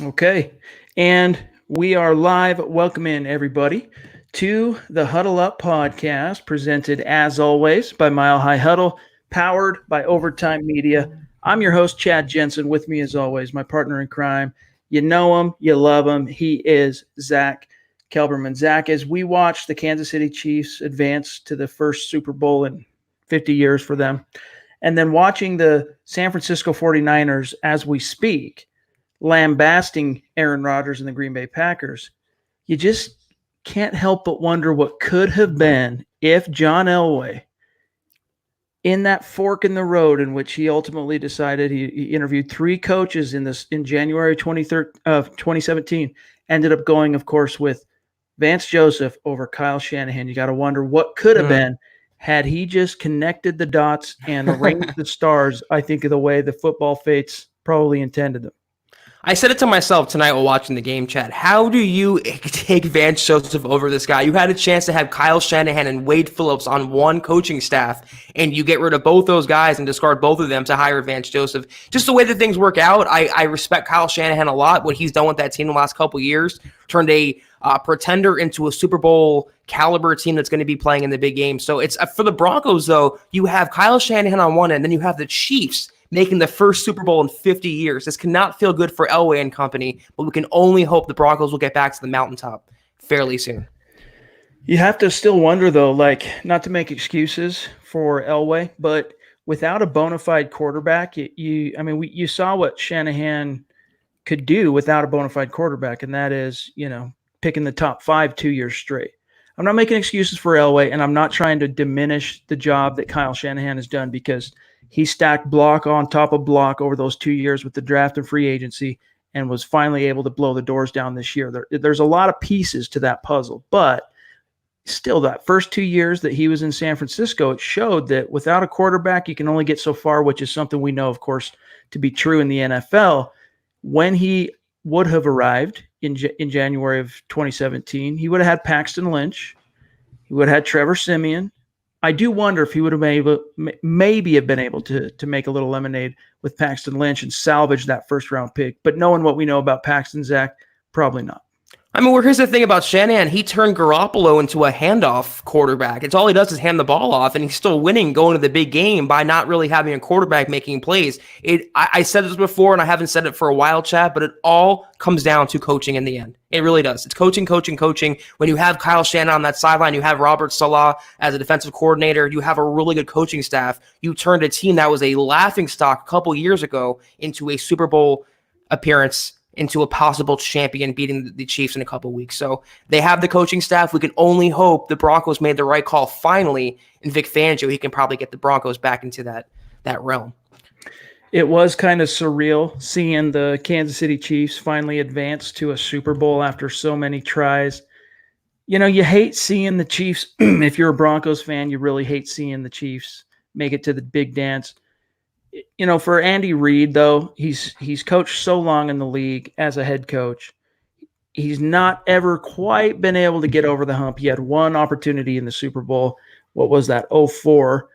Okay. And we are live. Welcome in, everybody, to the Huddle Up podcast, presented as always by Mile High Huddle, powered by Overtime Media. I'm your host, Chad Jensen. With me, as always, my partner in crime. You know him, you love him. He is Zack Kelberman. Zack, as we watch the Kansas City Chiefs advance to the first Super Bowl in 50 years for them, and then watching the San Francisco 49ers as we speak, lambasting Aaron Rodgers and the Green Bay Packers, you just can't help but wonder what could have been if John Elway, in that fork in the road in which he ultimately decided, he interviewed three coaches in January 2017, ended up going, of course, with Vance Joseph over Kyle Shanahan. You got to wonder what could have been had he just connected the dots and arranged the stars, I think, of the way the football fates probably intended them. I said it to myself tonight while watching the game, Chad. How do you take Vance Joseph over this guy? You had a chance to have Kyle Shanahan and Wade Phillips on one coaching staff, and you get rid of both those guys and discard both of them to hire Vance Joseph. Just the way that things work out, I respect Kyle Shanahan a lot, what he's done with that team the last couple of years, turned a pretender into a Super Bowl caliber team that's going to be playing in the big game. So it's for the Broncos, though, you have Kyle Shanahan on one end, then you have the Chiefs making the first Super Bowl in 50 years. This cannot feel good for Elway and company, but we can only hope the Broncos will get back to the mountaintop fairly soon. You have to still wonder, though, not to make excuses for Elway, but without a bona fide quarterback, you saw what Shanahan could do without a bona fide quarterback, and that is, picking the top 5 2 years straight. I'm not making excuses for Elway, and I'm not trying to diminish the job that Kyle Shanahan has done, because he stacked block on top of block over those 2 years with the draft and free agency and was finally able to blow the doors down this year. There's a lot of pieces to that puzzle, but still, that first 2 years that he was in San Francisco, it showed that without a quarterback, you can only get so far, which is something we know, of course, to be true in the NFL. When he would have arrived in January of 2017, he would have had Paxton Lynch. He would have had Trevor Siemian. I do wonder if he would have been able to make a little lemonade with Paxton Lynch and salvage that first-round pick. But knowing what we know about Paxton, Zach, probably not. I mean, here's the thing about Shanahan. He turned Garoppolo into a handoff quarterback. It's all he does is hand the ball off, and he's still winning going to the big game by not really having a quarterback making plays. I said this before, and I haven't said it for a while, Chad, but it all comes down to coaching in the end. It really does. It's coaching. When you have Kyle Shanahan on that sideline, you have Robert Saleh as a defensive coordinator, you have a really good coaching staff. You turned a team that was a laughingstock a couple years ago into a Super Bowl appearance, into a possible champion, beating the Chiefs in a couple of weeks. So they have the coaching staff. We can only hope the Broncos made the right call finally, and Vic Fangio, he can probably get the Broncos back into that realm. It was kind of surreal seeing the Kansas City Chiefs finally advance to a Super Bowl after so many tries. You hate seeing the Chiefs. If you're a Broncos fan, you really hate seeing the Chiefs make it to the big dance. For Andy Reid, though, he's coached so long in the league as a head coach. He's not ever quite been able to get over the hump. He had one opportunity in the Super Bowl. What was that? 2004.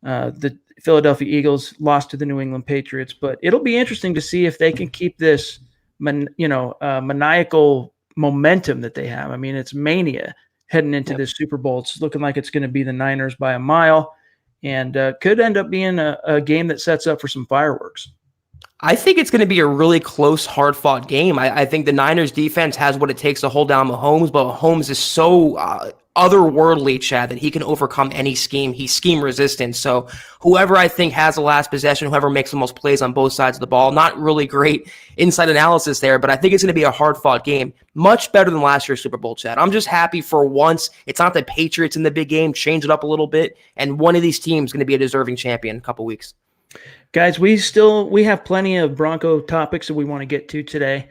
The Philadelphia Eagles lost to the New England Patriots. But it'll be interesting to see if they can keep this, maniacal momentum that they have. I mean, it's mania heading into this Super Bowl. It's looking like it's going to be the Niners by a mile. And could end up being a game that sets up for some fireworks. I think it's going to be a really close, hard-fought game. I think the Niners defense has what it takes to hold down Mahomes, but Mahomes is so otherworldly, Chad, that he can overcome any scheme. He's scheme-resistant. So whoever I think has the last possession, whoever makes the most plays on both sides of the ball, not really great inside analysis there, but I think it's going to be a hard-fought game. Much better than last year's Super Bowl, Chad. I'm just happy for once. It's not the Patriots in the big game. Change it up a little bit, and one of these teams is going to be a deserving champion in a couple weeks. Guys, we have plenty of Bronco topics that we want to get to today,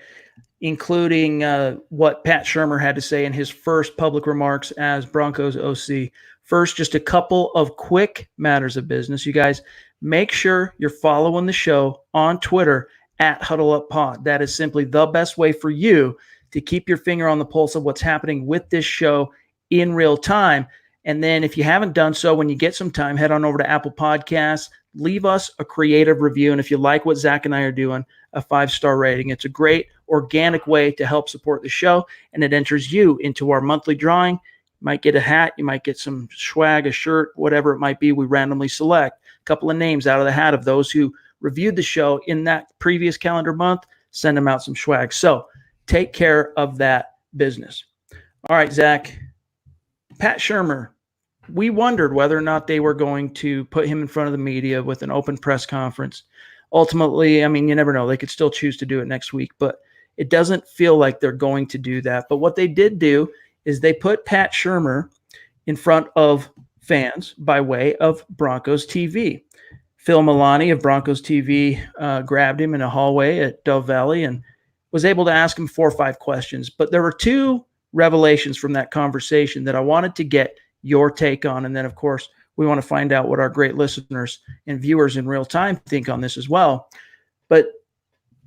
including what Pat Shurmur had to say in his first public remarks as Broncos OC. First, just a couple of quick matters of business. You guys, make sure you're following the show on Twitter at HuddleUpPod. That is simply the best way for you to keep your finger on the pulse of what's happening with this show in real time. And then if you haven't done so, when you get some time, head on over to Apple Podcasts, leave us a creative review. And if you like what Zach and I are doing, a 5-star rating. It's a great organic way to help support the show, and it enters you into our monthly drawing. You might get a hat, you might get some swag, a shirt, whatever it might be. We randomly select a couple of names out of the hat of those who reviewed the show in that previous calendar month, send them out some swag. So take care of that business. All right, Zach, Pat Shurmur, we wondered whether or not they were going to put him in front of the media with an open press conference. Ultimately, I mean, you never know. They could still choose to do it next week, but it doesn't feel like they're going to do that. But what they did do is they put Pat Shurmur in front of fans by way of Broncos TV. Phil Milani of Broncos TV grabbed him in a hallway at Dove Valley and was able to ask him 4 or 5 questions. But there were 2 revelations from that conversation that I wanted to get your take on. And then, of course, we want to find out what our great listeners and viewers in real time think on this as well. But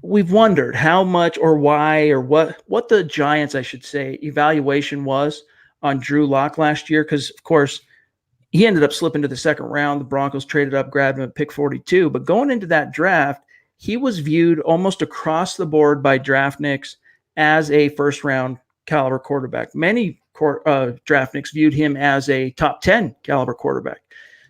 we've wondered how much or why or what the Giants, I should say, evaluation was on Drew Lock last year. Because, of course, he ended up slipping to the second round. The Broncos traded up, grabbed him at pick 42. But going into that draft, he was viewed almost across the board by draftniks as a first-round caliber quarterback. Many draftniks viewed him as a top 10 caliber quarterback.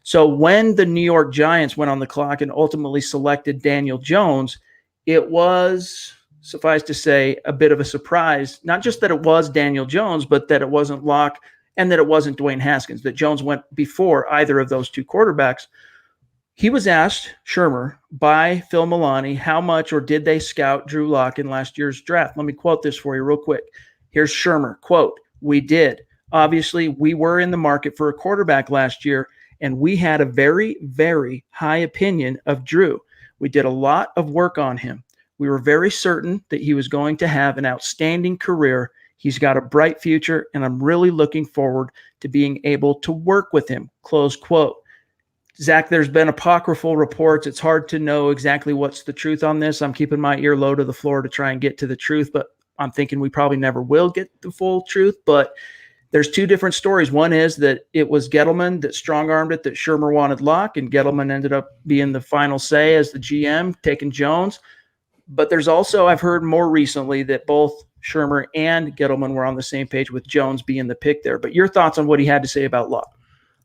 So when the New York Giants went on the clock and ultimately selected Daniel Jones, it was, suffice to say, a bit of a surprise. Not just that it was Daniel Jones, but that it wasn't Locke and that it wasn't Dwayne Haskins, that Jones went before either of those 2 quarterbacks. He was asked, Shurmur, by Phil Milani, how much or did they scout Drew Lock in last year's draft? Let me quote this for you real quick. Here's Shurmur, quote, "We did. Obviously, we were in the market for a quarterback last year, and we had a very, very high opinion of Drew. We did a lot of work on him. We were very certain that he was going to have an outstanding career. He's got a bright future, and I'm really looking forward to being able to work with him," close quote. Zach, there's been apocryphal reports. It's hard to know exactly what's the truth on this. I'm keeping my ear low to the floor to try and get to the truth, but I'm thinking we probably never will get the full truth. But there's 2 different stories. One is that it was Gettleman that strong-armed it, that Shurmur wanted Locke, and Gettleman ended up being the final say as the GM, taking Jones. But there's also, I've heard more recently, that both Shurmur and Gettleman were on the same page with Jones being the pick there. But your thoughts on what he had to say about Locke?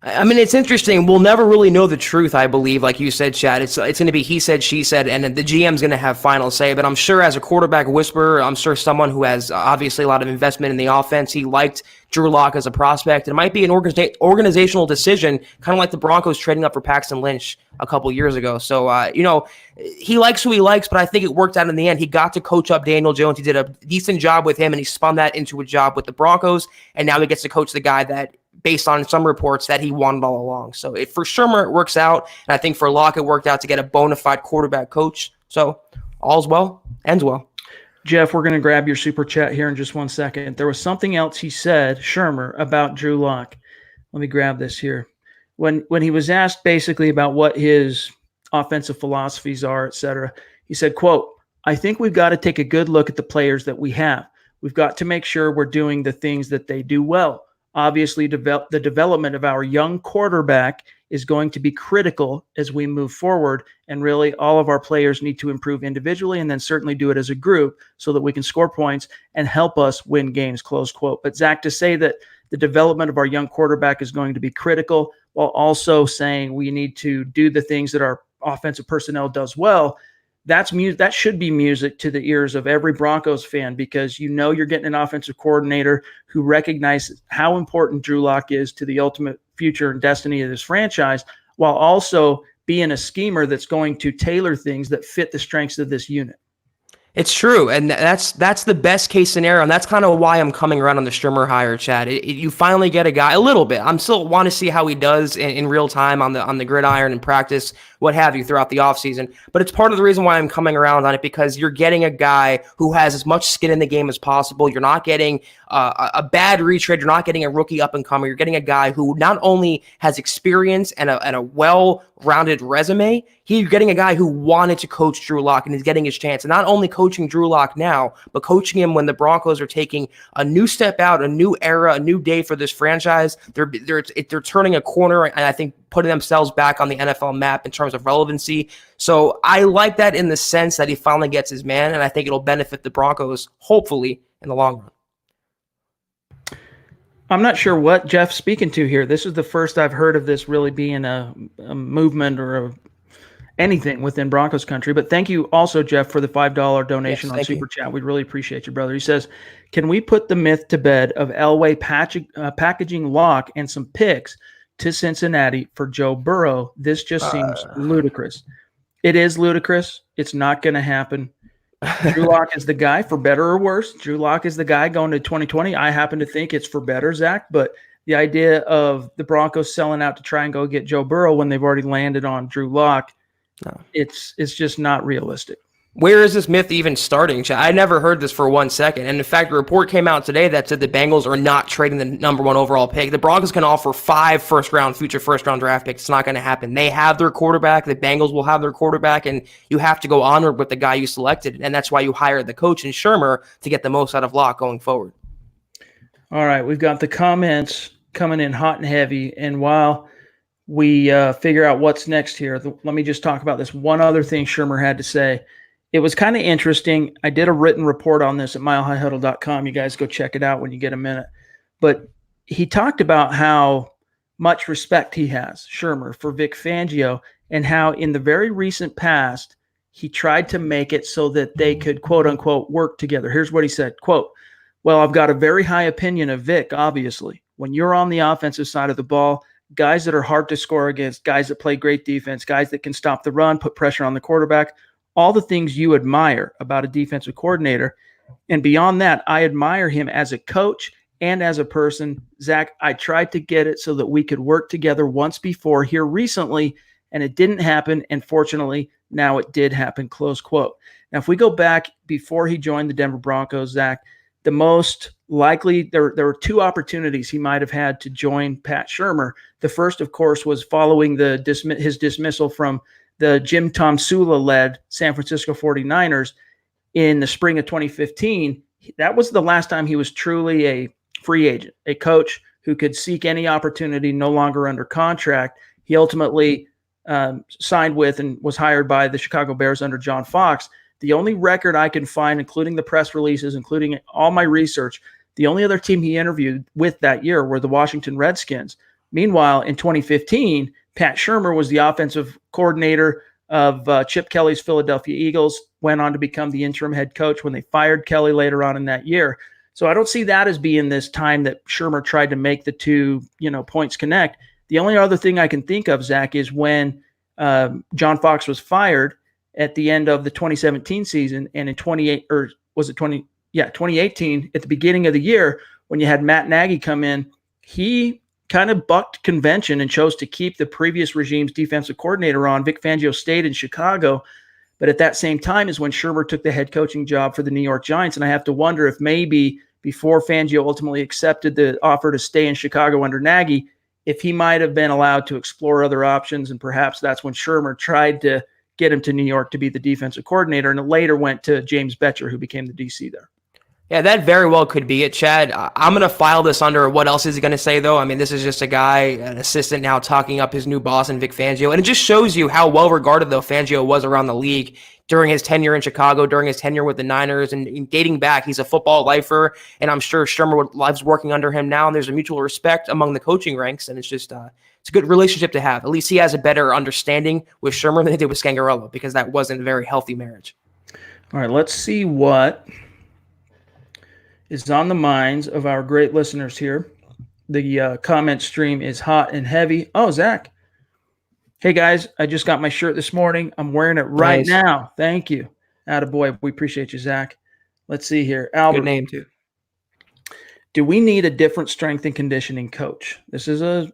I mean, it's interesting. We'll never really know the truth, I believe. Like you said, Chad, it's going to be he said, she said, and the GM's going to have final say. But I'm sure as a quarterback whisperer, I'm sure someone who has obviously a lot of investment in the offense, he liked Drew Lock as a prospect. It might be an organizational decision, kind of like the Broncos trading up for Paxton Lynch a couple years ago. So, he likes who he likes, but I think it worked out in the end. He got to coach up Daniel Jones. He did a decent job with him, and he spun that into a job with the Broncos. And now he gets to coach the guy that, based on some reports, that he wanted all along. So for Shurmur, it works out. And I think for Locke, it worked out to get a bona fide quarterback coach. So all's well, ends well. Jeff, we're going to grab your super chat here in just 1 second. There was something else he said, Shurmur, about Drew Lock. Let me grab this here. When he was asked basically about what his offensive philosophies are, et cetera, he said, quote, "I think we've got to take a good look at the players that we have. We've got to make sure we're doing the things that they do well. Obviously, the development of our young quarterback is going to be critical as we move forward. And really, all of our players need to improve individually and then certainly do it as a group so that we can score points and help us win games," close quote. But Zach, to say that the development of our young quarterback is going to be critical while also saying we need to do the things that our offensive personnel does well, that should be music to the ears of every Broncos fan, because you're getting an offensive coordinator who recognizes how important Drew Lock is to the ultimate future and destiny of this franchise, while also being a schemer that's going to tailor things that fit the strengths of this unit. It's true, and that's the best case scenario, and that's kind of why I'm coming around on the Shurmur hire, Chad. You finally get a guy a little bit. I'm still want to see how he does in real time on the gridiron and practice, what have you, throughout the offseason. But it's part of the reason why I'm coming around on it, because you're getting a guy who has as much skin in the game as possible. You're not getting a bad retread. You're not getting a rookie up-and-comer. You're getting a guy who not only has experience and a well-rounded resume, you're getting a guy who wanted to coach Drew Lock and is getting his chance. And not only coaching Drew Lock now, but coaching him when the Broncos are taking a new step out, a new era, a new day for this franchise. They're turning a corner, and I think putting themselves back on the NFL map in terms of relevancy. So I like that in the sense that he finally gets his man, and I think it'll benefit the Broncos, hopefully, in the long run. I'm not sure what Jeff's speaking to here. This is the first I've heard of this really being a movement or anything within Broncos country. But thank you also, Jeff, for the $5 donation on Super Chat. We really appreciate you, brother. He says, can we put the myth to bed of Elway packaging Locke and some picks to Cincinnati for Joe Burrow? This just seems ludicrous. It is ludicrous. It's not going to happen. Drew Lock is the guy, for better or worse. Drew Lock is the guy going to 2020. I happen to think it's for better, Zach, but the idea of the Broncos selling out to try and go get Joe Burrow when they've already landed on Drew Lock, no, it's just not realistic. Where is this myth even starting? I never heard this for 1 second. And in fact, a report came out today that said the Bengals are not trading the number 1 overall pick. The Broncos can offer 5 future first-round draft picks. It's not going to happen. They have their quarterback. The Bengals will have their quarterback, and you have to go onward with the guy you selected. And that's why you hired the coach in Shurmur to get the most out of Locke going forward. All right, we've got the comments coming in hot and heavy. And while we figure out what's next here, let me just talk about this one other thing Shurmur had to say. It was kind of interesting. I did a written report on this at milehighhuddle.com. You guys go check it out when you get a minute. But he talked about how much respect he has, Shurmur, for Vic Fangio, and how in the very recent past, he tried to make it so that they could, quote unquote, work together. Here's what he said, quote, well, I've got a very high opinion of Vic, obviously. When you're on the offensive side of the ball, guys that are hard to score against, guys that play great defense, guys that can stop the run, put pressure on the quarterback, all the things you admire about a defensive coordinator. And beyond that, I admire him as a coach and as a person. Zach, I tried to get it so that we could work together once before here recently, and it didn't happen. And fortunately, now it did happen, close quote. Now, if we go back before he joined the Denver Broncos, Zach, the most likely, there were 2 opportunities he might have had to join Pat Shurmur. The first, of course, was following his dismissal from the Jim Tomsula-led San Francisco 49ers in the spring of 2015. That was the last time he was truly a free agent, a coach who could seek any opportunity, no longer under contract. He ultimately signed with and was hired by the Chicago Bears under John Fox. The only record I can find, including the press releases, including all my research, the only other team he interviewed with that year were the Washington Redskins. Meanwhile, in 2015, Pat Shurmur was the offensive coordinator of Chip Kelly's Philadelphia Eagles, went on to become the interim head coach when they fired Kelly later on in that year. So I don't see that as being this time that Shurmur tried to make the 2, points connect. The only other thing I can think of, Zach, is when John Fox was fired at the end of the 2017 season, and in 2018, at the beginning of the year, when you had Matt Nagy come in, he kind of bucked convention and chose to keep the previous regime's defensive coordinator on. Vic Fangio stayed in Chicago, but at that same time is when Shurmur took the head coaching job for the New York Giants. And I have to wonder if maybe before Fangio ultimately accepted the offer to stay in Chicago under Nagy, if he might have been allowed to explore other options. And perhaps that's when Shurmur tried to get him to New York to be the defensive coordinator, and it later went to James Betcher, who became the DC there. Yeah, that very well could be it, Chad. I'm going to file this under what else is he going to say, though. I mean, this is just a guy, an assistant now talking up his new boss in Vic Fangio. And it just shows you how well-regarded, though, Fangio was around the league during his tenure in Chicago, during his tenure with the Niners. And dating back, he's a football lifer, and I'm sure Shurmur loves working under him now. And there's a mutual respect among the coaching ranks, and it's just it's a good relationship to have. At least he has a better understanding with Shurmur than he did with Scangarello, because that wasn't a very healthy marriage. All right, let's see what is on the minds of our great listeners here. The comment stream is hot and heavy. Oh, Zach. Hey, guys, I just got my shirt this morning. I'm wearing it right now. Thank you. Attaboy. We appreciate you, Zach. Let's see here. Albert. Good name, too. Do we need a different strength and conditioning coach? This is a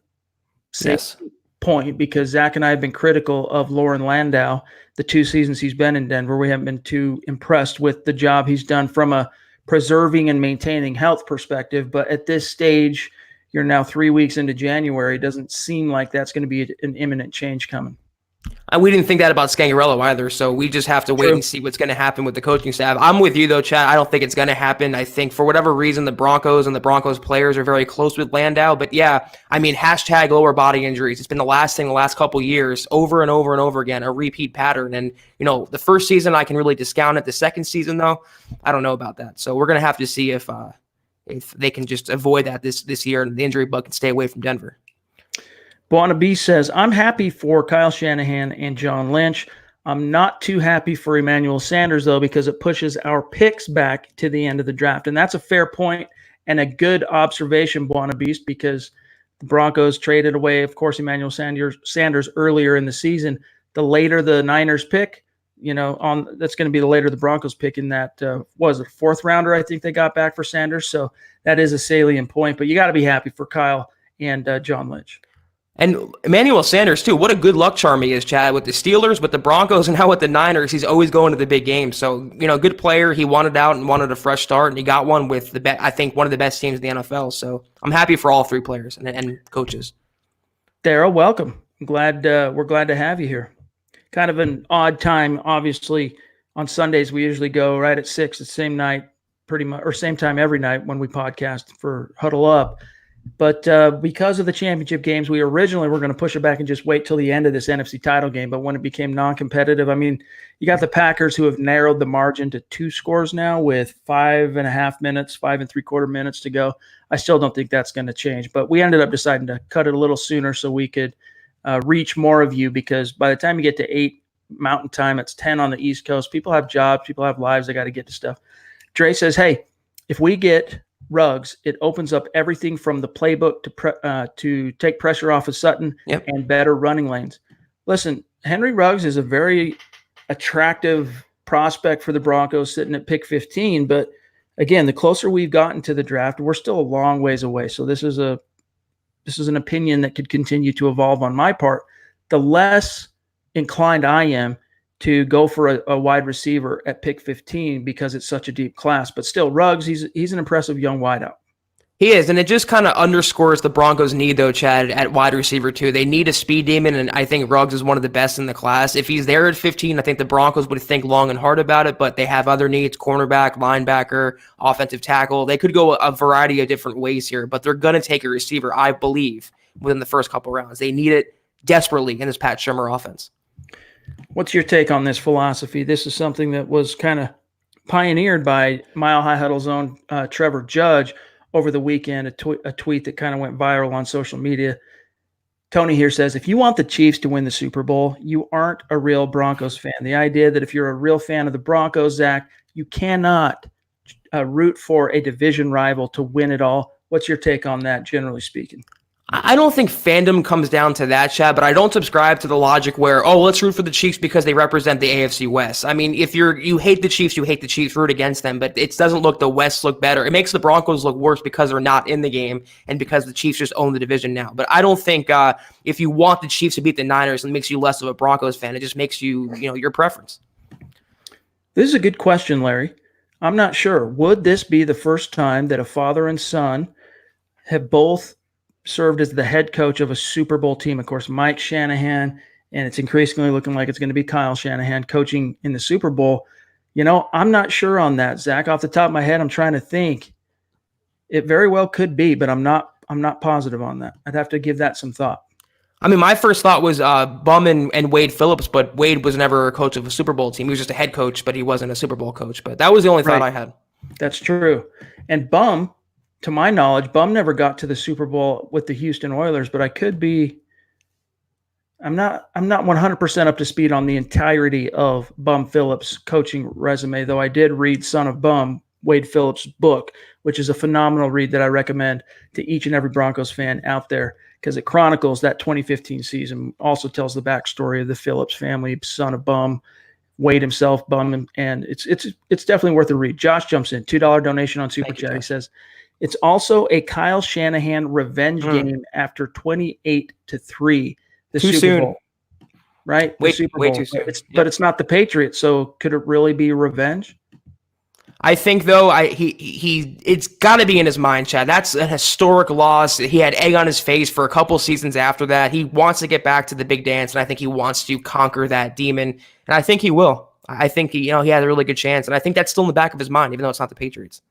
point because Zach and I have been critical of Lauren Landau the 2 seasons he's been in Denver. We haven't been too impressed with the job he's done from a preserving and maintaining health perspective. But at this stage, you're now 3 weeks into January. It doesn't seem like that's going to be an imminent change coming. We didn't think that about Scangarello either, so we just have to wait True. and see what's going to happen with the coaching staff. I'm with you, though, Chad. I don't think it's going to happen. I think for whatever reason, the Broncos and the Broncos players are very close with Landau. But yeah, I mean, hashtag lower body injuries. It's been the last thing the last couple of years, over and over and over again, a repeat pattern. And, the first season, I can really discount it. The second season, though, I don't know about that. So we're going to have to see if they can just avoid that this year and the injury bug can stay away from Denver. Buana B says, I'm happy for Kyle Shanahan and John Lynch. I'm not too happy for Emmanuel Sanders, though, because it pushes our picks back to the end of the draft. And that's a fair point and a good observation, Buana Beast, because the Broncos traded away, of course, Emmanuel Sanders earlier in the season. The later the Niners pick, that's going to be the later the Broncos pick in that, was it fourth rounder, I think they got back for Sanders. So that is a salient point. But you got to be happy for Kyle and John Lynch. And Emmanuel Sanders, too, what a good luck charm he is, Chad, with the Steelers, with the Broncos, and now with the Niners. He's always going to the big games. So, good player. He wanted out and wanted a fresh start, and he got one with, I think, one of the best teams in the NFL. So I'm happy for all three players and coaches. Daryl, welcome. We're glad to have you here. Kind of an odd time, obviously. On Sundays, we usually go right at 6, the same night, pretty much, or same time every night when we podcast for Huddle Up. But because of the championship games, we originally were going to push it back and just wait till the end of this NFC title game. But when it became non-competitive, I mean, you got the Packers who have narrowed the margin to 2 scores now with 5.5 minutes, 5 3/4 minutes to go. I still don't think that's going to change. But we ended up deciding to cut it a little sooner so we could reach more of you, because by the time you get to 8 Mountain Time, it's 10 on the East Coast. People have jobs. People have lives. They got to get to stuff. Dre says, hey, if we get Ruggs, it opens up everything from the playbook to take pressure off of Sutton and better running lanes. Listen, Henry Ruggs is a very attractive prospect for the Broncos sitting at pick 15. But again, the closer we've gotten to the draft, we're still a long ways away. So this is an opinion that could continue to evolve on my part. The less inclined I am to go for a wide receiver at pick 15 because it's such a deep class. But still, Ruggs, he's an impressive young wideout. He is, and it just kind of underscores the Broncos' need, though, Chad, at wide receiver, too. They need a speed demon, and I think Ruggs is one of the best in the class. If he's there at 15, I think the Broncos would think long and hard about it, but they have other needs, cornerback, linebacker, offensive tackle. They could go a variety of different ways here, but they're going to take a receiver, I believe, within the first couple rounds. They need it desperately in this Pat Shurmur offense. What's your take on this philosophy? This is something that was kind of pioneered by Mile High Huddle's own Trevor Judge over the weekend, a tweet that kind of went viral on social media. Tony here says, if you want the Chiefs to win the Super Bowl, you aren't a real Broncos fan. The idea that if you're a real fan of the Broncos, Zach, you cannot root for a division rival to win it all. What's your take on that, generally speaking? I don't think fandom comes down to that, Chad, but I don't subscribe to the logic where, let's root for the Chiefs because they represent the AFC West. I mean, if you hate the Chiefs, root against them, but it doesn't look the West look better. It makes the Broncos look worse because they're not in the game and because the Chiefs just own the division now. But I don't think if you want the Chiefs to beat the Niners, it makes you less of a Broncos fan. It just makes you, your preference. This is a good question, Larry. I'm not sure. Would this be the first time that a father and son have both served as the head coach of a Super Bowl team? Of course, Mike Shanahan, and it's increasingly looking like it's going to be Kyle Shanahan coaching in the Super Bowl. I'm not sure on that, Zach. Off the top of my head, I'm trying to think. It very well could be, but I'm not positive on that. I'd have to give that some thought. I mean, my first thought was Bum and Wade Phillips, but Wade was never a coach of a Super Bowl team. He was just a head coach, but he wasn't a Super Bowl coach. But that was the only thought I had. That's true. And Bum, to my knowledge, Bum never got to the Super Bowl with the Houston Oilers, but I could be. I'm not 100% up to speed on the entirety of Bum Phillips' coaching resume, though I did read Son of Bum, Wade Phillips' book, which is a phenomenal read that I recommend to each and every Broncos fan out there, because it chronicles that 2015 season, also tells the backstory of the Phillips family, Son of Bum, Wade himself, Bum, and it's definitely worth a read. Josh jumps in, $2 donation on Super Chat. He says, it's also a Kyle Shanahan revenge game after 28-3. The too Super soon. Bowl, right? Way Super Bowl. too soon. But it's not the Patriots, so could it really be revenge? I think though, it's got to be in his mind, Chad. That's a historic loss. He had egg on his face for a couple seasons after that. He wants to get back to the big dance, and I think he wants to conquer that demon, and I think he will. I think he had a really good chance, and I think that's still in the back of his mind, even though it's not the Patriots.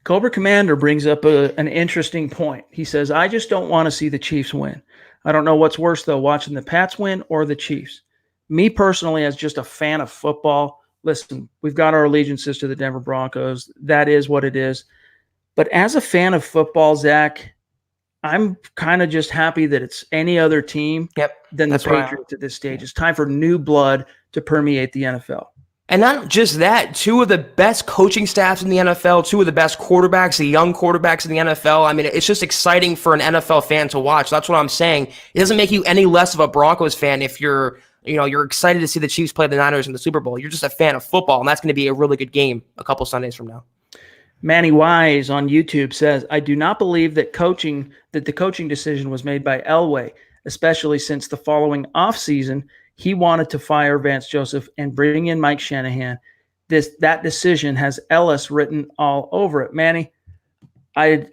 Cobra Commander brings up an interesting point. He says, I just don't want to see the Chiefs win. I don't know what's worse, though, watching the Pats win or the Chiefs. Me personally, as just a fan of football, listen, we've got our allegiances to the Denver Broncos. That is what it is. But as a fan of football, Zach, I'm kind of just happy that it's any other team than the Patriots at this stage. It's time for new blood to permeate the NFL. And not just that, two of the best coaching staffs in the NFL, two of the best quarterbacks, the young quarterbacks in the NFL. I mean, it's just exciting for an NFL fan to watch. That's what I'm saying. It doesn't make you any less of a Broncos fan if you're excited to see the Chiefs play the Niners in the Super Bowl. You're just a fan of football, and that's going to be a really good game a couple Sundays from now. Manny Wise on YouTube says, I do not believe that the coaching decision was made by Elway, especially since the following offseason, he wanted to fire Vance Joseph and bring in Mike Shanahan. That decision has Ellis written all over it. Manny, I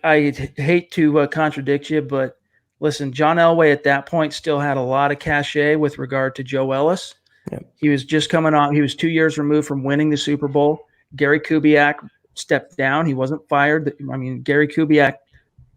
hate to contradict you, but listen, John Elway at that point still had a lot of cachet with regard to Joe Ellis. Yep. He was just coming on. He was 2 years removed from winning the Super Bowl. Gary Kubiak stepped down. He wasn't fired. I mean, Gary Kubiak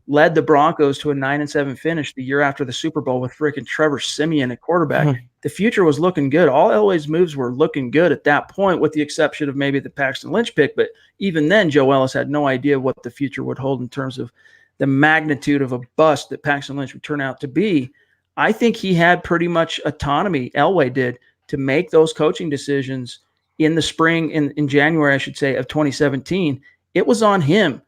led the Broncos to a 9-7 finish the year after the Super Bowl with freaking Trevor Siemian at quarterback. Mm-hmm. The future was looking good. All Elway's moves were looking good at that point, with the exception of maybe the Paxton Lynch pick. But even then, Joe Ellis had no idea what the future would hold in terms of the magnitude of a bust that Paxton Lynch would turn out to be. I think he had pretty much autonomy, Elway did, to make those coaching decisions in the spring, in January, I should say, of 2017. It was on him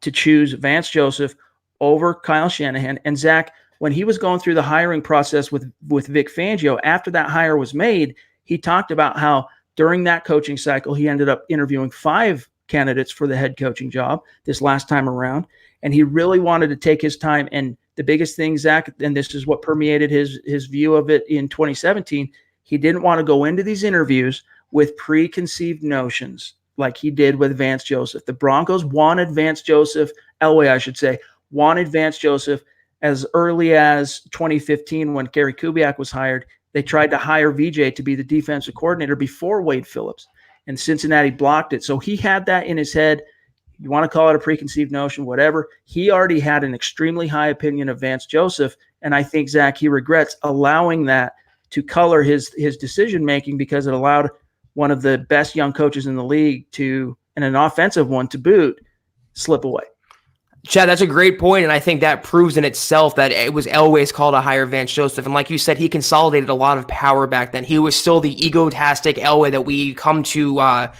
to choose Vance Joseph over Kyle Shanahan. And Zach, when he was going through the hiring process with Vic Fangio, after that hire was made, he talked about how during that coaching cycle, he ended up interviewing 5 candidates for the head coaching job this last time around. And he really wanted to take his time. And the biggest thing, Zach, and this is what permeated his view of it in 2017, he didn't want to go into these interviews with preconceived notions like he did with Vance Joseph. The Broncos wanted Vance Joseph, Elway, I should say, wanted Vance Joseph as early as 2015 when Gary Kubiak was hired. They tried to hire VJ to be the defensive coordinator before Wade Phillips, and Cincinnati blocked it. So he had that in his head. You want to call it a preconceived notion, whatever. He already had an extremely high opinion of Vance Joseph, and I think, Zach, he regrets allowing that to color his decision-making, because it allowed one of the best young coaches in the league to, and an offensive one to boot, slip away. Chad, that's a great point, and I think that proves in itself that it was Elway's call to hire Vance Joseph. And like you said, he consolidated a lot of power back then. He was still the egotastic Elway that we come to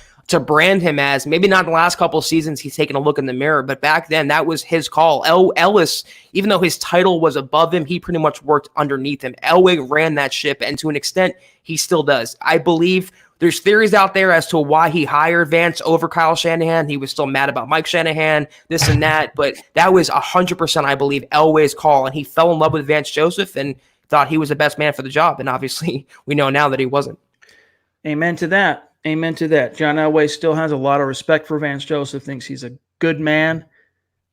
brand him as. Maybe not the last couple of seasons he's taken a look in the mirror, but back then that was his call. Ellis, even though his title was above him, he pretty much worked underneath him. Elway ran that ship, and to an extent, he still does. I believe there's theories out there as to why he hired Vance over Kyle Shanahan. He was still mad about Mike Shanahan, this and that, but that was 100%, I believe, Elway's call, and he fell in love with Vance Joseph and thought he was the best man for the job, and obviously we know now that he wasn't. Amen to that. Amen to that. John Elway still has a lot of respect for Vance Joseph, thinks he's a good man,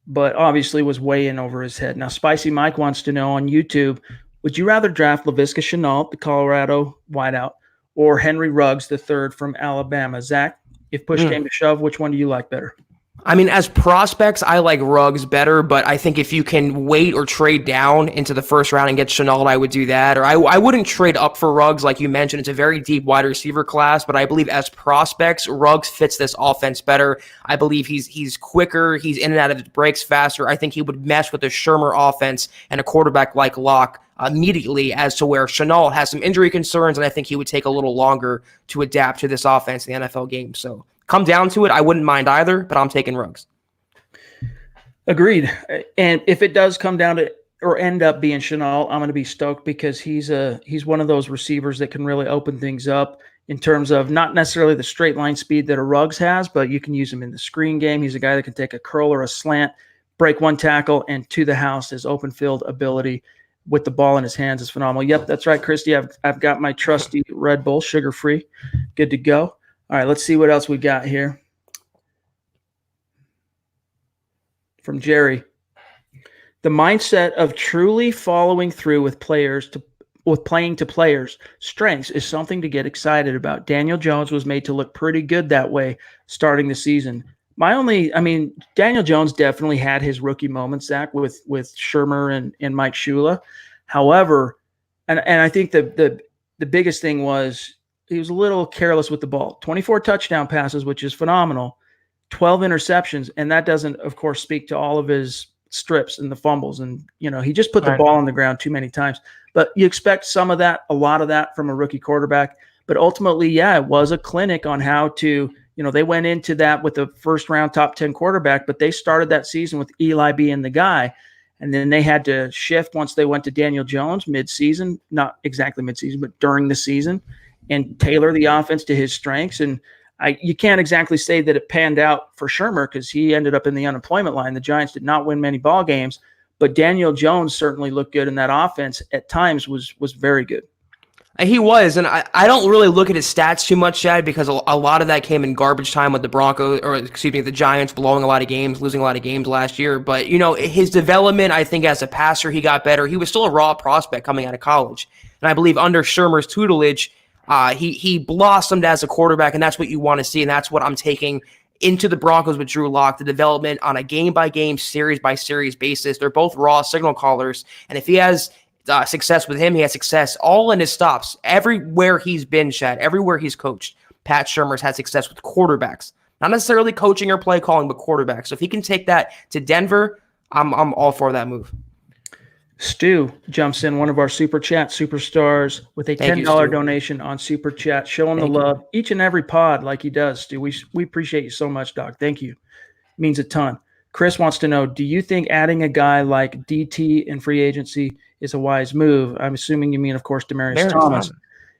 but obviously was way in over his head. Now, Spicy Mike wants to know on YouTube, would you rather draft Laviska Shenault, the Colorado wideout, or Henry Ruggs III from Alabama? Zach, if push came to shove, which one do you like better? I mean, as prospects, I like Ruggs better, but I think if you can wait or trade down into the first round and get Shenault, I would do that. Or I wouldn't trade up for Ruggs. Like you mentioned, it's a very deep wide receiver class, but I believe as prospects, Ruggs fits this offense better. I believe he's quicker. He's in and out of his breaks faster. I think he would mesh with the Shurmur offense and a quarterback like Locke immediately, as to where Shenault has some injury concerns, and I think he would take a little longer to adapt to this offense in the NFL game. So come down to it, I wouldn't mind either, but I'm taking Ruggs. Agreed. And if it does come down to or end up being Shenault, I'm going to be stoked, because he's one of those receivers that can really open things up in terms of not necessarily the straight line speed that a Ruggs has, but you can use him in the screen game. He's a guy that can take a curl or a slant, break one tackle, and to the house. His open field ability with the ball in his hands is phenomenal. Yep, that's right, Christy. I've got my trusty Red Bull, sugar-free, good to go. All right, let's see what else we got here. from Jerry. The mindset of truly following through with playing to players' strengths is something to get excited about. Daniel Jones was made to look pretty good that way starting the season. Daniel Jones definitely had his rookie moments, Zach, with Shurmur and Mike Shula. However, and I think the biggest thing was he was a little careless with the ball. 24 touchdown passes, which is phenomenal, 12 interceptions, and that doesn't, of course, speak to all of his strips and the fumbles. And, he just put the ball on the ground too many times. But you expect a lot of that from a rookie quarterback. But ultimately, it was a clinic on how to, they went into that with a first-round top 10 quarterback, but they started that season with Eli being the guy. And then they had to shift once they went to Daniel Jones mid-season, not exactly mid-season, but during the season, and tailor the offense to his strengths. And you can't exactly say that it panned out for Shurmur because he ended up in the unemployment line. The Giants did not win many ball games, but Daniel Jones certainly looked good, and that offense at times was very good. He was, and I don't really look at his stats too much, Chad, because a lot of that came in garbage time with the Giants blowing a lot of games, losing a lot of games last year. But, his development, I think as a passer, he got better. He was still a raw prospect coming out of college. And I believe under Shurmur's tutelage, he blossomed as a quarterback, and that's what you want to see, and that's what I'm taking into the Broncos with Drew Lock, the development on a game-by-game, series-by-series basis. They're both raw signal callers, and if he has success with him, he has success all in his stops. Everywhere he's been, Chad, everywhere he's coached, Pat Shurmur's had success with quarterbacks. Not necessarily coaching or play calling, but quarterbacks. So if he can take that to Denver, I'm all for that move. Stu jumps in, one of our Super Chat superstars, with a $10 donation on Super Chat. Show him the love each and every pod like he does, Stu. We appreciate you so much, Doc. Thank you. It means a ton. Chris wants to know, do you think adding a guy like DT in free agency is a wise move? I'm assuming you mean, of course, Demaryius Thomas.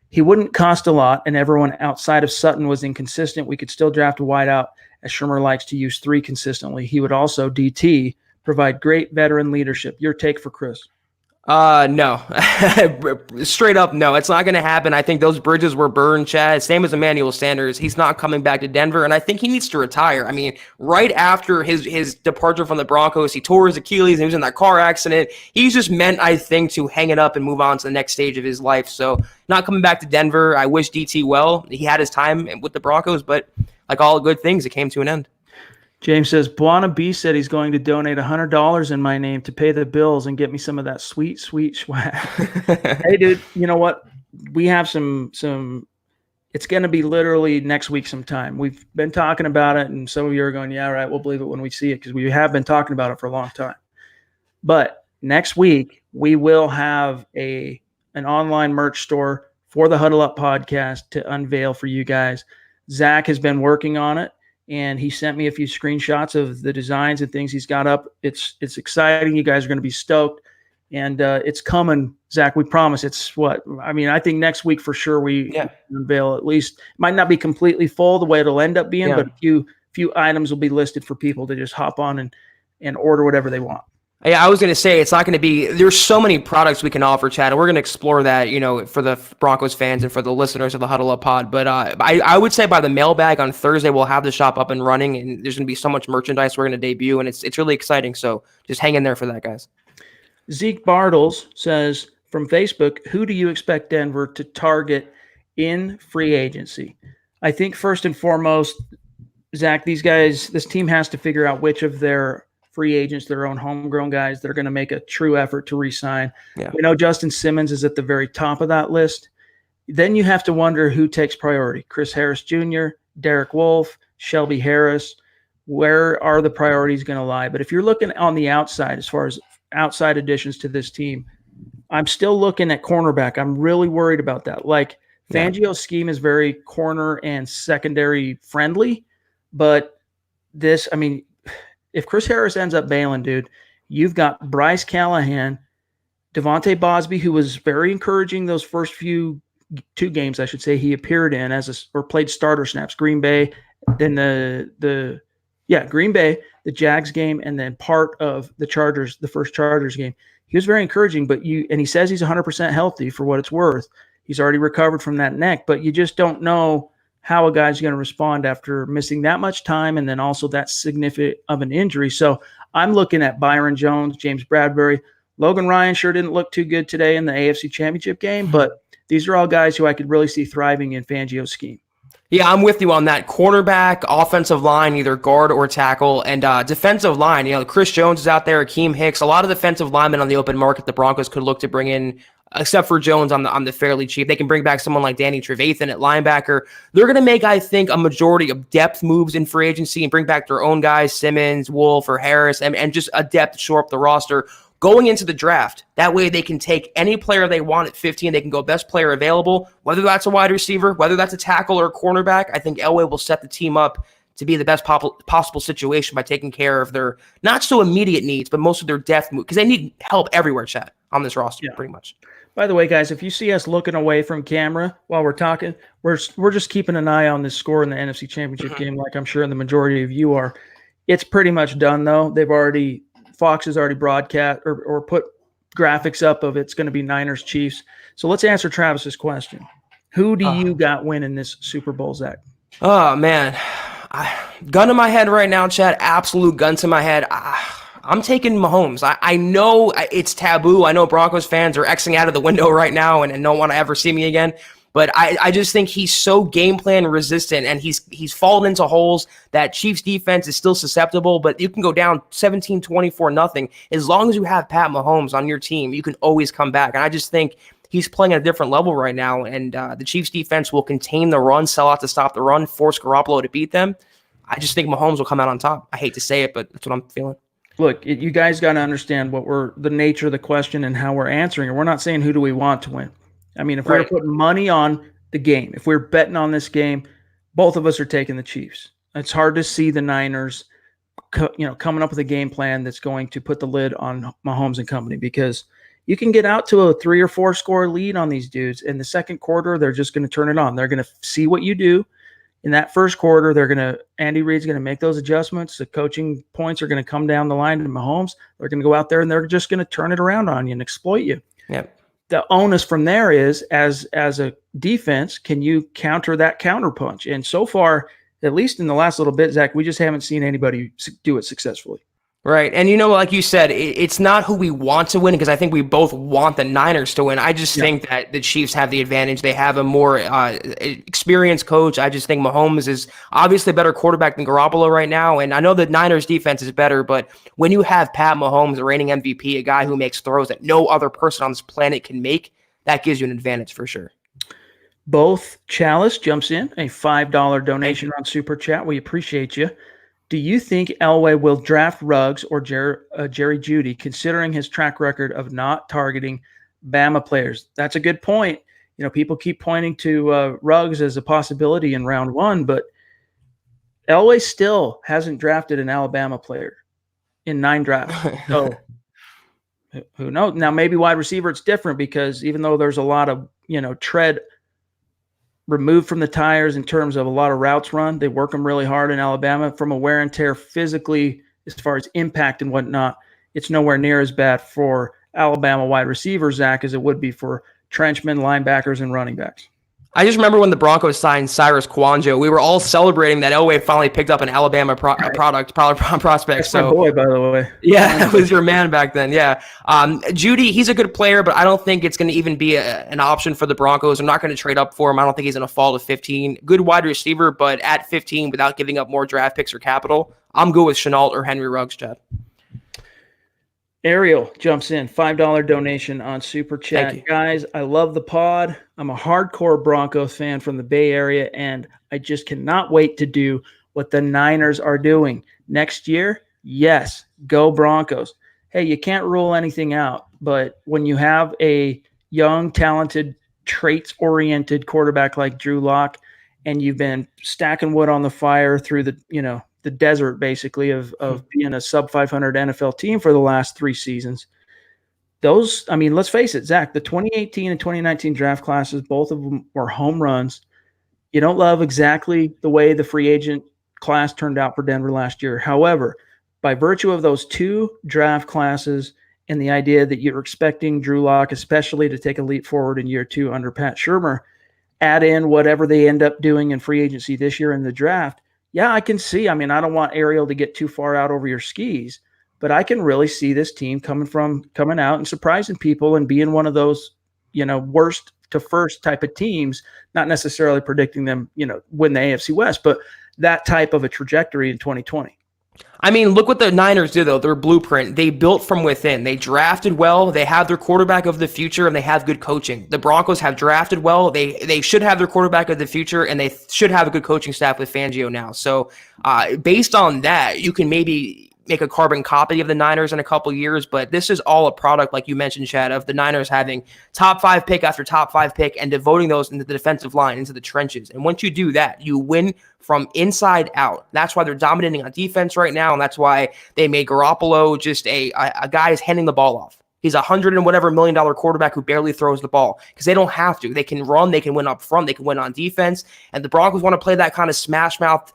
He wouldn't cost a lot, and everyone outside of Sutton was inconsistent. We could still draft a wideout, as Shurmur likes to use 3 consistently. He would also, DT, provide great veteran leadership. Your take for Chris? No. Straight up, no. It's not going to happen. I think those bridges were burned, Chad. Same as Emmanuel Sanders. He's not coming back to Denver, and I think he needs to retire. I mean, right after his departure from the Broncos, he tore his Achilles, and he was in that car accident. He's just meant, I think, to hang it up and move on to the next stage of his life. So not coming back to Denver. I wish DT well. He had his time with the Broncos, but like all good things, it came to an end. James says, Buana B said he's going to donate $100 in my name to pay the bills and get me some of that sweet, sweet swag. Hey, dude, you know what? We have some it's going to be literally next week sometime. We've been talking about it, and some of you are going, yeah, right, we'll believe it when we see it, because we have been talking about it for a long time. But next week, we will have an online merch store for the Huddle Up podcast to unveil for you guys. Zach has been working on it, and he sent me a few screenshots of the designs and things he's got up. It's exciting. You guys are going to be stoked, and it's coming, Zach. We promise. I think next week for sure we unveil at least. It might not be completely full the way it'll end up being, but a few items will be listed for people to just hop on and order whatever they want. Yeah, I was going to say, it's not going to be – there's so many products we can offer, Chad, and we're going to explore that, for the Broncos fans and for the listeners of the Huddle Up Pod. But I would say by the mailbag on Thursday, we'll have the shop up and running, and there's going to be so much merchandise we're going to debut, and it's really exciting. So just hang in there for that, guys. Zeke Bartles says from Facebook, who do you expect Denver to target in free agency? I think first and foremost, Zach, this team has to figure out which of their free agents, their own homegrown guys, they're going to make a true effort to re-sign. Yeah. We know Justin Simmons is at the very top of that list. Then you have to wonder who takes priority. Chris Harris Jr., Derek Wolfe, Shelby Harris. Where are the priorities going to lie? But if you're looking on the outside, as far as outside additions to this team, I'm still looking at cornerback. I'm really worried about that. Fangio's scheme is very corner and secondary friendly, but if Chris Harris ends up bailing, dude, you've got Bryce Callahan, Devontae Bosby, who was very encouraging those first two games, I should say, he appeared in or played starter snaps. Green Bay, then Green Bay, the Jags game, and then part of the Chargers, the first Chargers game. He was very encouraging, and he says he's 100% healthy for what it's worth. He's already recovered from that neck, but you just don't know. how a guy's going to respond after missing that much time and then also that significant of an injury. So I'm looking at Byron Jones, James Bradbury. Logan Ryan sure didn't look too good today in the AFC Championship game, but these are all guys who I could really see thriving in Fangio's scheme. Yeah, I'm with you on that. Cornerback, offensive line, either guard or tackle, and defensive line. Chris Jones is out there, Akeem Hicks. A lot of defensive linemen on the open market the Broncos could look to bring in, except for Jones on the fairly cheap. They can bring back someone like Danny Trevathan at linebacker. They're going to make, I think, a majority of depth moves in free agency and bring back their own guys, Simmons, Wolf, or Harris, and just a depth to shore up the roster going into the draft. That way they can take any player they want at 15. They can go best player available, whether that's a wide receiver, whether that's a tackle or a cornerback. I think Elway will set the team up to be the best possible situation by taking care of their not so immediate needs, but most of their depth move, because they need help everywhere, Chad, on this roster, pretty much. By the way, guys, if you see us looking away from camera while we're talking, we're just keeping an eye on this score in the NFC Championship game, like I'm sure the majority of you are. It's pretty much done, though. Fox has already broadcast or put graphics up of it's going to be Niners Chiefs. So let's answer Travis's question. Who do you got winning this Super Bowl, Zach? Oh, man. Gun to my head right now, Chad. Absolute gun to my head. I'm taking Mahomes. I know it's taboo. I know Broncos fans are Xing out of the window right now and don't want to ever see me again. But I just think he's so game plan resistant, and he's fallen into holes that Chiefs defense is still susceptible, but you can go down 17-24-0. As long as you have Pat Mahomes on your team, you can always come back. And I just think he's playing at a different level right now, and the Chiefs defense will contain the run, sell out to stop the run, force Garoppolo to beat them. I just think Mahomes will come out on top. I hate to say it, but that's what I'm feeling. Look, you guys got to understand the nature of the question and how we're answering it. We're not saying who do we want to win. I mean, if we're putting money on the game, if we're betting on this game, both of us are taking the Chiefs. It's hard to see the Niners, coming up with a game plan that's going to put the lid on Mahomes and company, because you can get out to a 3 or 4 score lead on these dudes. In the second quarter, they're just going to turn it on. They're going to see what you do. In that first quarter, Andy Reid's going to make those adjustments. The coaching points are going to come down the line to Mahomes. They're going to go out there and they're just going to turn it around on you and exploit you. Yep. The onus from there is, as a defense, can you counter that counter punch? And so far, at least in the last little bit, Zach, we just haven't seen anybody do it successfully. Right. And, like you said, it's not who we want to win, because I think we both want the Niners to win. I just think that the Chiefs have the advantage. They have a more experienced coach. I just think Mahomes is obviously a better quarterback than Garoppolo right now. And I know the Niners defense is better, but when you have Pat Mahomes, the reigning MVP, a guy who makes throws that no other person on this planet can make, that gives you an advantage for sure. Both Chalice jumps in, a $5 donation on Super Chat. We appreciate you. Do you think Elway will draft Ruggs or Jerry Jeudy, considering his track record of not targeting Bama players? That's a good point. People keep pointing to Ruggs as a possibility in round 1, but Elway still hasn't drafted an Alabama player in 9 drafts. So who knows? Now, maybe wide receiver, it's different, because even though there's a lot of, tread removed from the tires in terms of a lot of routes run, they work them really hard in Alabama from a wear and tear physically, as far as impact and whatnot. It's nowhere near as bad for Alabama wide receivers, Zach, as it would be for trenchmen, linebackers, and running backs. I just remember when the Broncos signed Cyrus Kouandjio, we were all celebrating that Elway finally picked up an Alabama prospect. That's my boy, by the way. Yeah, that was your man back then. Yeah. Jeudy, he's a good player, but I don't think it's going to even be an option for the Broncos. I'm not going to trade up for him. I don't think he's going to fall to 15. Good wide receiver, but at 15, without giving up more draft picks or capital, I'm good with Shenault or Henry Ruggs, Chad. Ariel jumps in, $5 donation on Super Chat. Guys, I love the pod. I'm a hardcore Broncos fan from the Bay Area, and I just cannot wait to do what the Niners are doing. Next year, yes, go Broncos. Hey, you can't rule anything out, but when you have a young, talented, traits-oriented quarterback like Drew Lock, and you've been stacking wood on the fire through the desert, basically, of being a sub-500 NFL team for the last 3 seasons. Let's face it, Zach, the 2018 and 2019 draft classes, both of them were home runs. You don't love exactly the way the free agent class turned out for Denver last year. However, by virtue of those 2 draft classes and the idea that you're expecting Drew Lock especially to take a leap forward in year 2 under Pat Shurmur, add in whatever they end up doing in free agency this year in the draft, yeah, I can see. I mean, I don't want Ariel to get too far out over your skis, but I can really see this team coming out and surprising people and being one of those, worst to first type of teams, not necessarily predicting them, win the AFC West, but that type of a trajectory in 2020. I mean, look what the Niners did, though. Their blueprint. They built from within. They drafted well. They have their quarterback of the future, and they have good coaching. The Broncos have drafted well. They should have their quarterback of the future, and they should have a good coaching staff with Fangio now. So based on that, you can maybe make a carbon copy of the Niners in a couple years, but this is all a product, like you mentioned, Chad, of the Niners having top 5 pick after top 5 pick and devoting those into the defensive line, into the trenches. And once you do that, you win from inside out. That's why they're dominating on defense right now, and that's why they made Garoppolo just a guy who's handing the ball off. He's $100 and whatever $1 million quarterback who barely throws the ball because they don't have to. They can run, they can win up front, they can win on defense, and the Broncos want to play that kind of smash mouth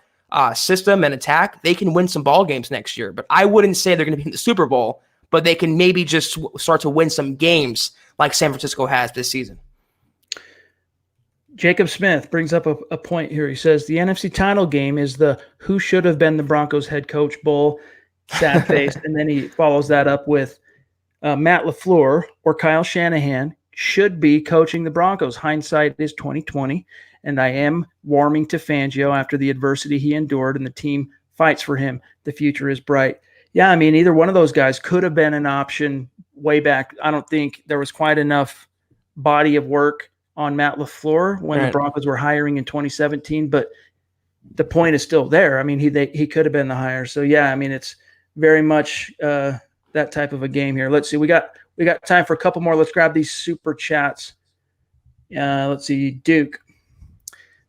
system and attack. They can win some ball games next year, but I wouldn't say they're going to be in the Super Bowl, but they can maybe just start to win some games like San Francisco has this season. Jacob Smith brings up a point here. He says the NFC title game is the who should have been the Broncos head coach bowl, sad face. And then he follows that up with Matt LaFleur or Kyle Shanahan should be coaching the Broncos. Hindsight is 2020. And I am warming to Fangio after the adversity he endured, and the team fights for him. The future is bright. Yeah, I mean, either one of those guys could have been an option way back. I don't think there was quite enough body of work on Matt LaFleur when the Broncos were hiring in 2017, but the point is still there. I mean, he could have been the hire. So, yeah, I mean, it's very much that type of a game here. Let's see. We got time for a couple more. Let's grab these super chats. Let's see. Duke.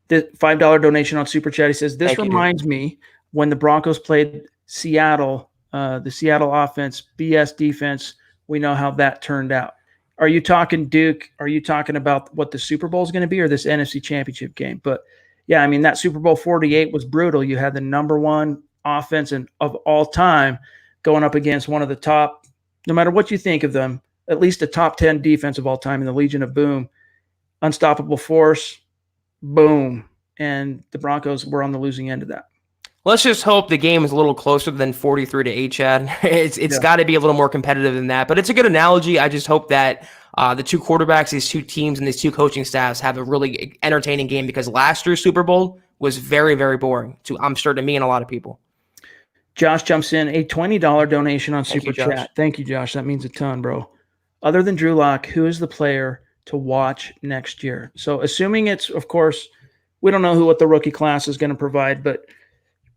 The $5 donation on Super Chat. He says, this reminds me when the Broncos played Seattle, the Seattle offense, BS defense. We know how that turned out. Are you talking, Duke? Are you talking about what the Super Bowl is going to be or this NFC Championship game? But, yeah, I mean, that Super Bowl 48 was brutal. You had the number one offense of all time going up against one of the top, no matter what you think of them, at least a top 10 defense of all time in the Legion of Boom. Unstoppable force. Boom. And the Broncos were on the losing end of that. Let's just hope the game is a little closer than 43-8, Chad. It's got to be a little more competitive than that. But it's a good analogy. I just hope that the two quarterbacks, these two teams, and these two coaching staffs have a really entertaining game because last year's Super Bowl was very, very boring, I'm sure, to me and a lot of people. Josh jumps in, a $20 donation on Super Chat. Thank you, Josh. That means a ton, bro. Other than Drew Lock, who is the player to watch next year? So assuming it's, of course, we don't know what the rookie class is going to provide,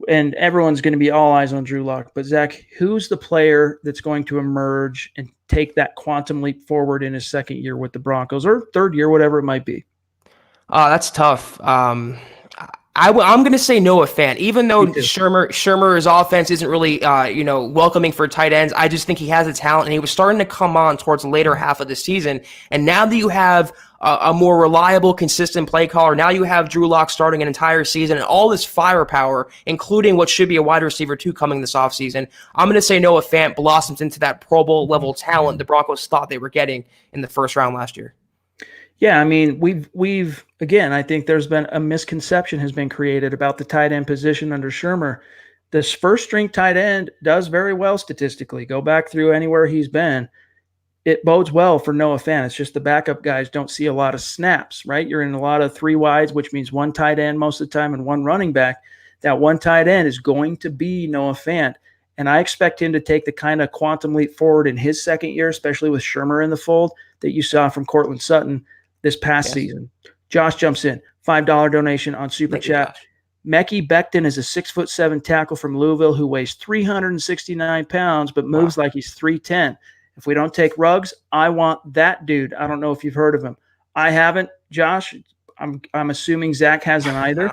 and everyone's going to be all eyes on Drew Lock. But Zach, who's the player that's going to emerge and take that quantum leap forward in his second year with the Broncos or third year, whatever it might be? That's tough. I'm going to say Noah Fant, even though Shurmur's offense isn't really, welcoming for tight ends. I just think he has the talent, and he was starting to come on towards the later half of the season. And now that you have a more reliable, consistent play caller, now you have Drew Lock starting an entire season and all this firepower, including what should be a wide receiver too coming this offseason. I'm going to say Noah Fant blossoms into that Pro Bowl level talent the Broncos thought they were getting in the first round last year. Yeah, I mean, we've again, I think there's been a misconception has been created about the tight end position under Shurmur. This first string tight end does very well statistically. Go back through anywhere he's been. It bodes well for Noah Fant. It's just the backup guys don't see a lot of snaps, right? You're in a lot of three wides, which means one tight end most of the time and one running back. That one tight end is going to be Noah Fant. And I expect him to take the kind of quantum leap forward in his second year, especially with Shurmur in the fold, that you saw from Cortland Sutton this past season. Josh jumps in, $5 donation on Super Chat. Mekhi Becton is a 6'7" tackle from Louisville who weighs 369 pounds but moves like he's 310. If we don't take Ruggs, I want that dude. I don't know if you've heard of him. I haven't, Josh. I'm assuming Zach hasn't either.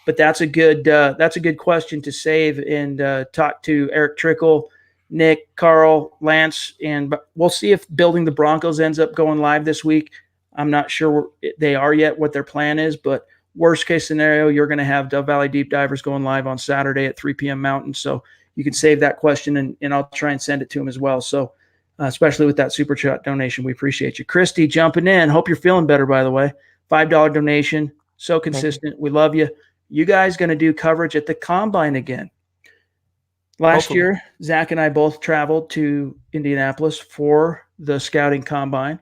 But that's a good question to save and talk to Eric Trickle, Nick, Carl, Lance, and we'll see if Building the Broncos ends up going live this week. I'm not sure they are yet what their plan is, but worst case scenario, you're going to have Dove Valley Deep Divers going live on Saturday at 3 p.m. Mountain. So you can save that question and I'll try and send it to him as well. So especially with that Super Chat donation, we appreciate you. Christy jumping in. Hope you're feeling better, by the way. $5 donation. So consistent. We love you. You guys going to do coverage at the Combine again. Last year, Zach and I both traveled to Indianapolis for the scouting combine.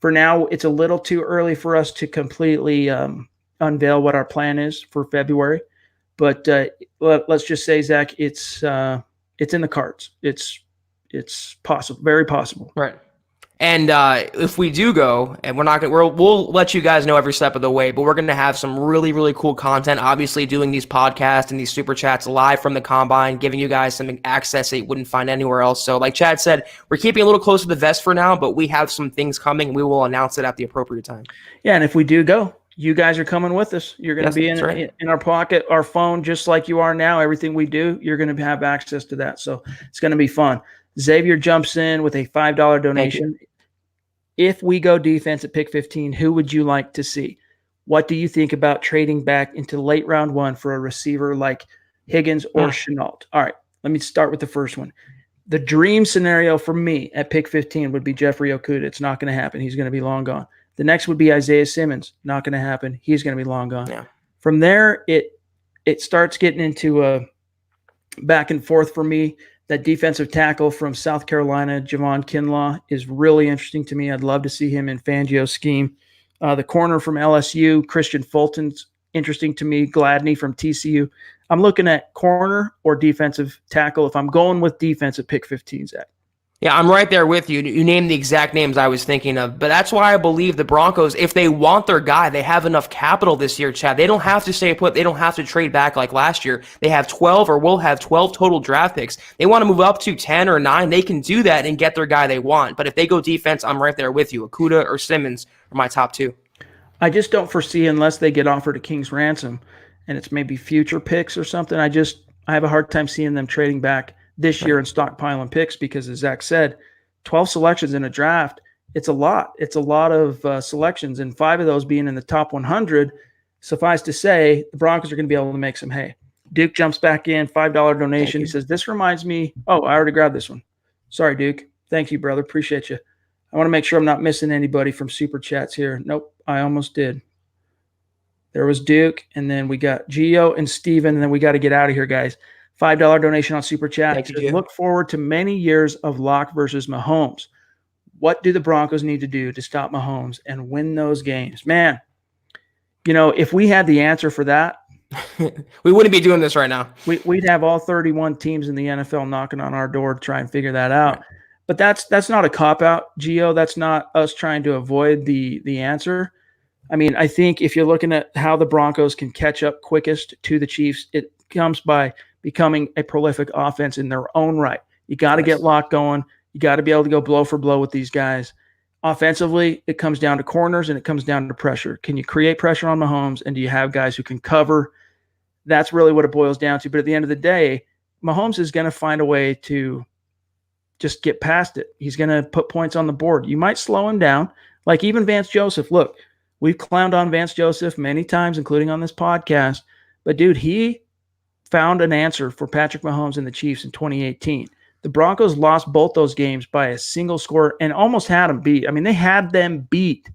For now, it's a little too early for us to completely unveil what our plan is for February. But let's just say, Zach, it's in the cards. It's possible, very possible. Right. And if we do go, and we'll let you guys know every step of the way, but we're going to have some really, really cool content, obviously doing these podcasts and these super chats live from the Combine, giving you guys some access that you wouldn't find anywhere else. So like Chad said, we're keeping a little close to the vest for now, but we have some things coming, and we will announce it at the appropriate time. Yeah, and if we do go, you guys are coming with us. You're going to be in our pocket, our phone, just like you are now. Everything we do, you're going to have access to that. So it's going to be fun. Xavier jumps in with a $5 donation. If we go defense at pick 15, who would you like to see? What do you think about trading back into late round 1 for a receiver like Higgins or Shenault? All right, let me start with the first one. The dream scenario for me at pick 15 would be Jeffrey Okudah. It's not going to happen. He's going to be long gone. The next would be Isaiah Simmons. Not going to happen. He's going to be long gone. Yeah. From there, it starts getting into a back and forth for me. That defensive tackle from South Carolina, Javon Kinlaw, is really interesting to me. I'd love to see him in Fangio's scheme. The corner from LSU, Christian Fulton's interesting to me. Gladney from TCU. I'm looking at corner or defensive tackle if I'm going with defense at pick 15, Zach. Yeah, I'm right there with you. You named the exact names I was thinking of. But that's why I believe the Broncos, if they want their guy, they have enough capital this year, Chad. They don't have to stay put. They don't have to trade back like last year. They have 12 or will have 12 total draft picks. They want to move up to 10 or 9. They can do that and get their guy they want. But if they go defense, I'm right there with you. Okudah or Simmons are my top 2. I just don't foresee, unless they get offered a king's ransom and it's maybe future picks or something, I have a hard time seeing them trading back this year and stockpiling picks because, as Zach said, 12 selections in a draft, it's a lot. It's a lot of selections, and 5 of those being in the top 100. Suffice to say, the Broncos are going to be able to make some hay. Duke jumps back in, $5 donation. He says, this reminds me – oh, I already grabbed this one. Sorry, Duke. Thank you, brother. Appreciate you. I want to make sure I'm not missing anybody from Super Chats here. Nope, I almost did. There was Duke, and then we got Gio and Steven, and then we got to get out of here, guys. $5 donation on Super Chat. Look forward to many years of Locke versus Mahomes. What do the Broncos need to do to stop Mahomes and win those games? Man, if we had the answer for that, we wouldn't be doing this right now. We'd have all 31 teams in the NFL knocking on our door to try and figure that out. Right. But that's not a cop-out, Gio. That's not us trying to avoid the answer. I mean, I think if you're looking at how the Broncos can catch up quickest to the Chiefs, it comes by becoming a prolific offense in their own right. You got to get Locke going. You got to be able to go blow for blow with these guys. Offensively, it comes down to corners and it comes down to pressure. Can you create pressure on Mahomes, and do you have guys who can cover? That's really what it boils down to. But at the end of the day, Mahomes is going to find a way to just get past it. He's going to put points on the board. You might slow him down, like even Vance Joseph. Look, we've clowned on Vance Joseph many times, including on this podcast. But, dude, he found an answer for Patrick Mahomes and the Chiefs in 2018. The Broncos lost both those games by a single score and almost had them beat. I mean, they had them beat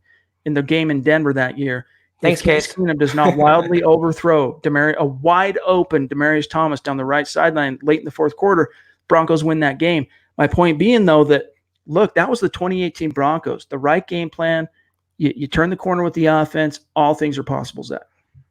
in the game in Denver that year. Thanks, Case. Keenum does not wildly overthrow a wide open Demaryius Thomas down the right sideline late in the fourth quarter. Broncos win that game. My point being, though, that, look, that was the 2018 Broncos. The right game plan, you turn the corner with the offense, all things are possible, Zach.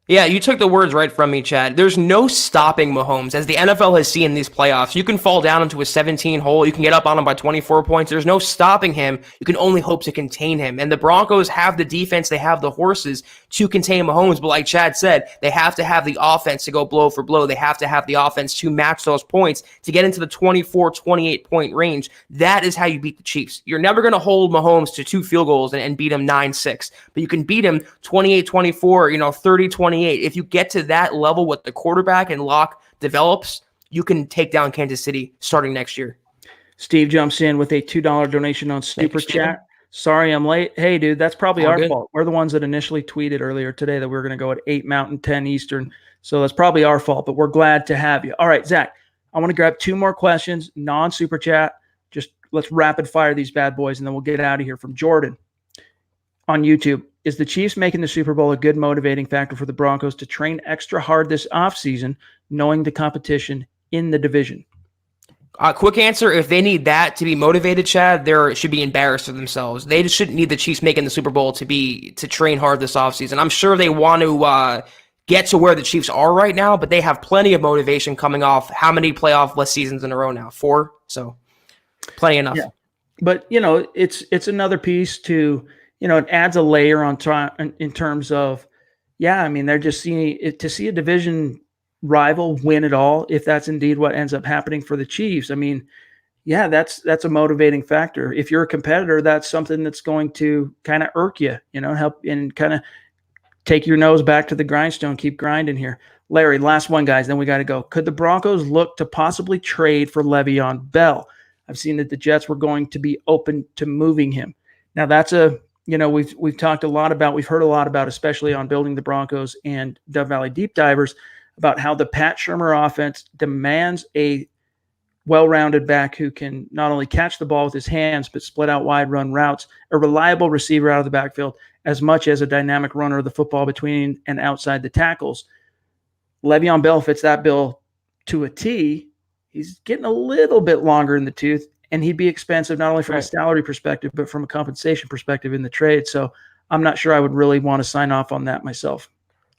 Yeah, you took the words right from me, Chad. There's no stopping Mahomes. As the NFL has seen in these playoffs, you can fall down into a 17 hole. You can get up on him by 24 points. There's no stopping him. You can only hope to contain him. And the Broncos have the defense. They have the horses to contain Mahomes. But like Chad said, they have to have the offense to go blow for blow. They have to have the offense to match those points to get into the 24, 28-point range. That is how you beat the Chiefs. You're never going to hold Mahomes to 2 field goals and beat him 9-6. But you can beat him 28-24, 30-28. If you get to that level with the quarterback and Locke develops, you can take down Kansas City starting next year. Steve jumps in with a $2 donation on Super Chat. Sorry I'm late. Hey, dude, that's probably our fault. We're the ones that initially tweeted earlier today that we were going to go at 8 Mountain, 10 Eastern. So that's probably our fault, but we're glad to have you. All right, Zach, I want to grab 2 more questions, non-Super Chat. Just let's rapid fire these bad boys, and then we'll get out of here. From Jordan on YouTube. is the Chiefs making the Super Bowl a good motivating factor for the Broncos to train extra hard this offseason, knowing the competition in the division? Quick answer, if they need that to be motivated, Chad, they should be embarrassed of themselves. They just shouldn't need the Chiefs making the Super Bowl to train hard this offseason. I'm sure they want to get to where the Chiefs are right now, but they have plenty of motivation coming off how many playoff-less seasons in a row now? 4? So plenty enough. Yeah. But, it's another piece to, it adds a layer on in terms of, they're just seeing it to see a division rival win it all, if that's indeed what ends up happening for the Chiefs. That's a motivating factor. If you're a competitor, that's something that's going to kind of irk you, help and kind of take your nose back to the grindstone, keep grinding here. Larry, last one, guys, then we got to go. Could the Broncos look to possibly trade for Le'Veon Bell? I've seen that the Jets were going to be open to moving him. Now that's we've talked a lot about, we've heard a lot about, especially on Building the Broncos and Dove Valley Deep Divers, about how the Pat Shurmur offense demands a well-rounded back who can not only catch the ball with his hands, but split out wide, run routes, a reliable receiver out of the backfield, as much as a dynamic runner of the football between and outside the tackles. Le'Veon Bell fits that bill to a T. He's getting a little bit longer in the tooth, and he'd be expensive not only from a salary perspective, but from a compensation perspective in the trade. So I'm not sure I would really want to sign off on that myself.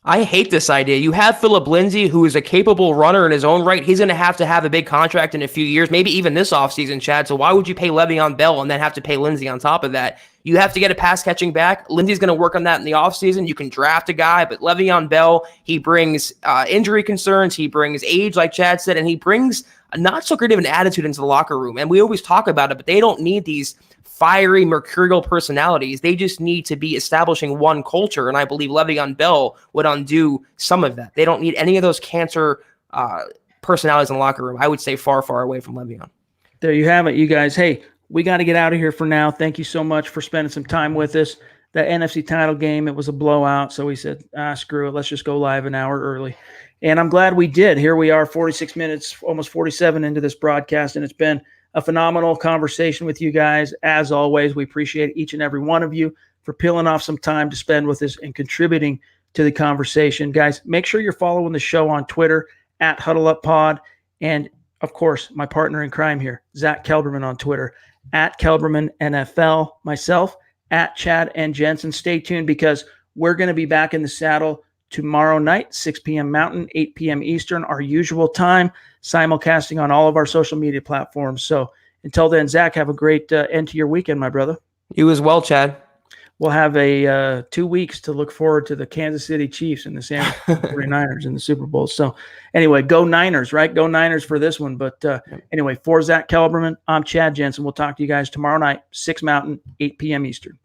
I hate this idea. You have Phillip Lindsay, who is a capable runner in his own right. He's going to have a big contract in a few years, maybe even this offseason, Chad. So why would you pay Le'Veon Bell and then have to pay Lindsay on top of that? You have to get a pass-catching back. Lindsay's going to work on that in the offseason. You can draft a guy, but Le'Veon Bell, he brings injury concerns. He brings age, like Chad said, and he brings a not so great of an attitude into the locker room. And we always talk about it, but they don't need these fiery, mercurial personalities. They just need to be establishing one culture, and I believe Le'Veon Bell would undo some of that. They don't need any of those cancer personalities in the locker room. I would say far, far away from Le'Veon. There you have it, you guys. Hey, we got to get out of here for now. Thank you so much for spending some time with us. That NFC title game, it was a blowout, so we said, screw it, let's just go live an hour early. And I'm glad we did. Here we are, 46 minutes, almost 47 into this broadcast, and it's been a phenomenal conversation with you guys. As always, we appreciate each and every one of you for peeling off some time to spend with us and contributing to the conversation. Guys, make sure you're following the show on Twitter at HuddleUpPod. And, of course, my partner in crime here, Zack Kelberman on Twitter, at Kelberman NFL, myself, at Chad and Jensen. Stay tuned because we're going to be back in the saddle tomorrow night, 6 p.m. Mountain, 8 p.m. Eastern, our usual time, simulcasting on all of our social media platforms. So until then, Zach, have a great end to your weekend, my brother. You as well, Chad. We'll have a 2 weeks to look forward to the Kansas City Chiefs and the San Francisco 49ers in the Super Bowl. So anyway, go Niners, right? Go Niners for this one. But anyway, for Zack Kelberman, I'm Chad Jensen. We'll talk to you guys tomorrow night, 6 Mountain, 8 p.m. Eastern.